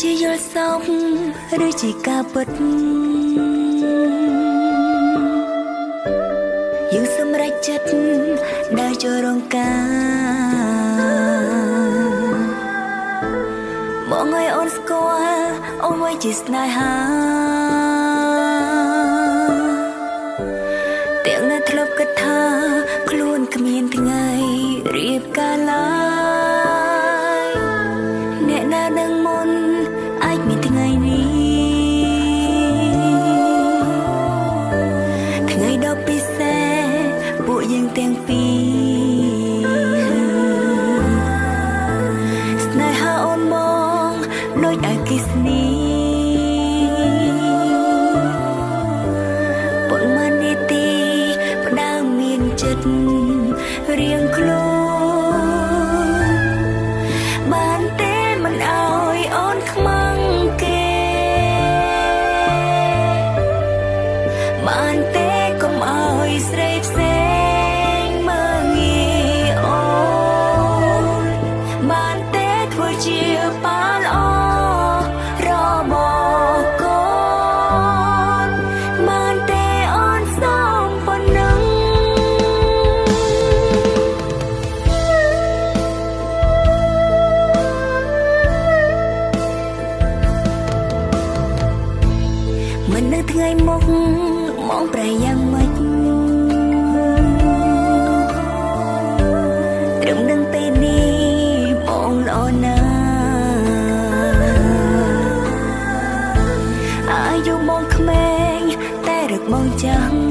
ជាយល់សពឬជាការពិតយើងសម្រេចចិត្តដើរចូលរងការបងឲ្យអូនស្គាល់អ្វីជាស្នេហាទាំងនៅធ្លាប់គិតថាខ្លួនគ្មានថ្ងៃរៀបការឡើយអ្នកណានឹងមុនអាចមានថ្ងៃនេះថ្ងៃដ៏ពិសេសពួកយើងទាំងពីរស្នេហាអូនមកដូចអគ្គិសនីប៉ុន្មាននាទីផ្ដើមមានចិត្តរៀងខ្លួនបានទេមិនអោយអូនខ្មាំងគេបានទេកុំអោយស្រីផ្សេងមើងងាយអូនបានទេធ្វើជាប៉ាល្អរបស់កូនបានទេអូនសំប៉ុណ្ណឹងមិននៅថ្ងៃមុខមកប្រែយ៉ាងម៉េចត្រឹមនឹងពេលនេះបងល្អណាស់អាយុបងក្មេងតែរឹកបងចាំ